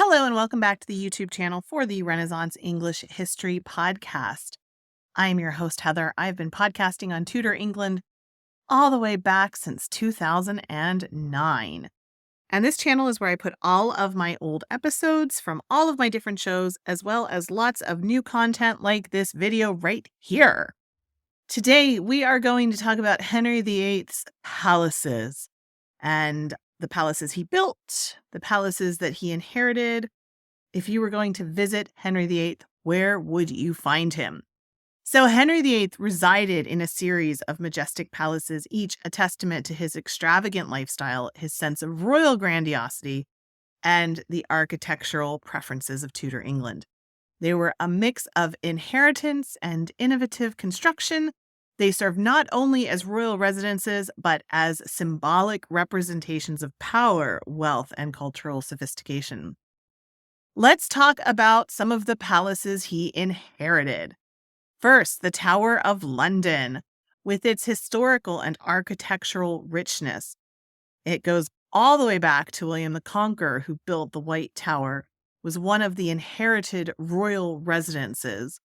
Hello, and welcome back to the YouTube channel for the Renaissance English History Podcast. I'm your host, Heather. I've been podcasting on Tudor England all the way back since 2009. And this channel is where I put all of my old episodes from all of my different shows, as well as lots of new content like this video right here. Today, we are going to talk about Henry VIII's palaces and the palaces he built, the palaces that he inherited. If you were going to visit Henry VIII, where would you find him? So Henry VIII resided in a series of majestic palaces, each a testament to his extravagant lifestyle, his sense of royal grandiosity, and the architectural preferences of Tudor England. They were a mix of inheritance and innovative construction. They served not only as royal residences, but as symbolic representations of power, wealth, and cultural sophistication. Let's talk about some of the palaces he inherited. First, the Tower of London, with its historical and architectural richness. It goes all the way back to William the Conqueror, who built the White Tower, was one of the inherited royal residences.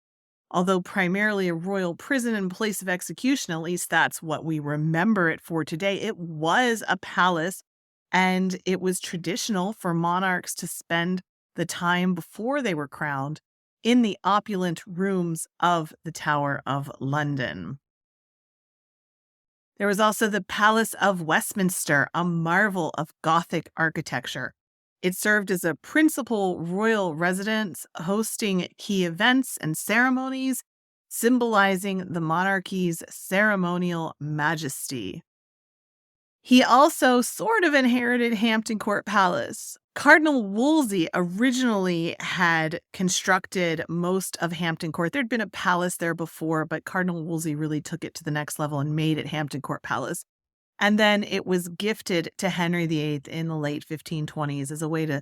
Although primarily a royal prison and place of execution, at least that's what we remember it for today, it was a palace, and it was traditional for monarchs to spend the time before they were crowned in the opulent rooms of the Tower of London. There was also the Palace of Westminster, a marvel of Gothic architecture. It served as a principal royal residence, hosting key events and ceremonies, symbolizing the monarchy's ceremonial majesty. He also sort of inherited Hampton Court Palace. Cardinal Wolsey originally had constructed most of Hampton Court. There'd been a palace there before, but Cardinal Wolsey really took it to the next level and made it Hampton Court Palace. And then it was gifted to Henry VIII in the late 1520s as a way to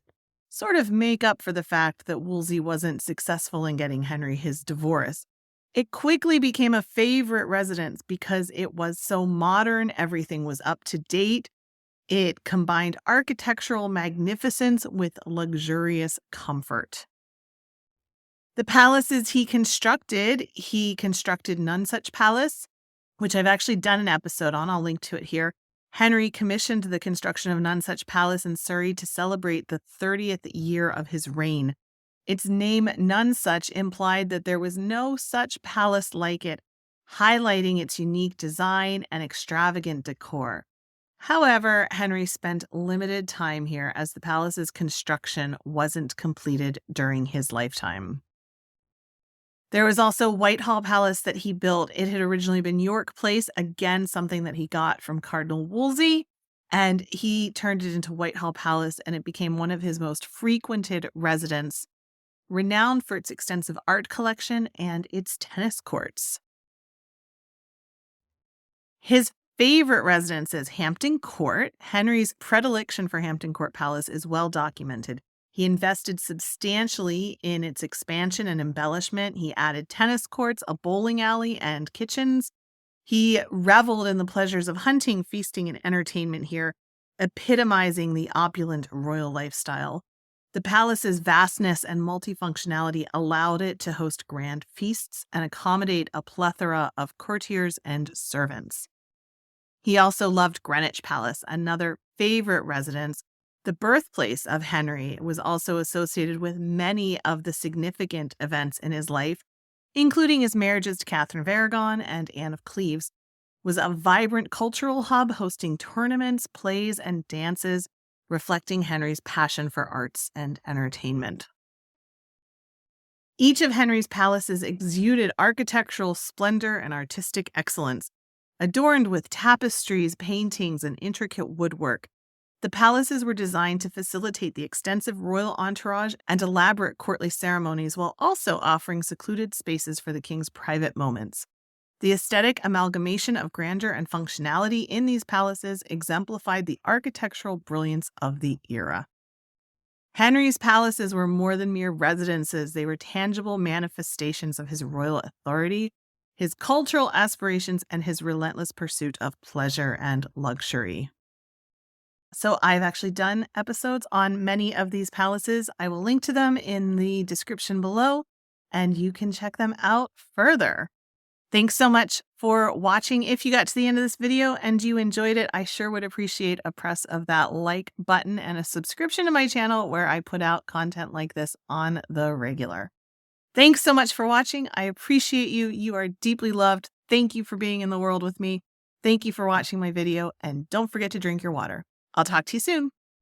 sort of make up for the fact that Wolsey wasn't successful in getting Henry his divorce. It quickly became a favorite residence because it was so modern, everything was up to date. It combined architectural magnificence with luxurious comfort. The palaces he constructed Nonsuch Palace, which I've actually done an episode on. I'll link to it here. Henry commissioned the construction of Nonsuch Palace in Surrey to celebrate the 30th year of his reign. Its name, Nonsuch, implied that there was no such palace like it, highlighting its unique design and extravagant decor. However, Henry spent limited time here as the palace's construction wasn't completed during his lifetime. There was also Whitehall Palace that he built. It had originally been York Place, again, something that he got from Cardinal Wolsey, and he turned it into Whitehall Palace, and it became one of his most frequented residences, renowned for its extensive art collection and its tennis courts. His favorite residence is Hampton Court. Henry's predilection for Hampton Court Palace is well documented. He invested substantially in its expansion and embellishment. He added tennis courts, a bowling alley, and kitchens. He reveled in the pleasures of hunting, feasting, and entertainment here, epitomizing the opulent royal lifestyle. The palace's vastness and multifunctionality allowed it to host grand feasts and accommodate a plethora of courtiers and servants. He also loved Greenwich Palace, another favorite residence. The birthplace of Henry was also associated with many of the significant events in his life, including his marriages to Catherine of Aragon and Anne of Cleves. Was a vibrant cultural hub hosting tournaments, plays, and dances, reflecting Henry's passion for arts and entertainment. Each of Henry's palaces exuded architectural splendor and artistic excellence, adorned with tapestries, paintings, and intricate woodwork. The palaces were designed to facilitate the extensive royal entourage and elaborate courtly ceremonies while also offering secluded spaces for the king's private moments. The aesthetic amalgamation of grandeur and functionality in these palaces exemplified the architectural brilliance of the era. Henry's palaces were more than mere residences. They were tangible manifestations of his royal authority, his cultural aspirations, and his relentless pursuit of pleasure and luxury. So I've actually done episodes on many of these palaces. I will link to them in the description below, and you can check them out further. Thanks so much for watching. If you got to the end of this video and you enjoyed it, I sure would appreciate a press of that like button and a subscription to my channel where I put out content like this on the regular. Thanks so much for watching. I appreciate you. You are deeply loved. Thank you for being in the world with me. Thank you for watching my video, and don't forget to drink your water. I'll talk to you soon.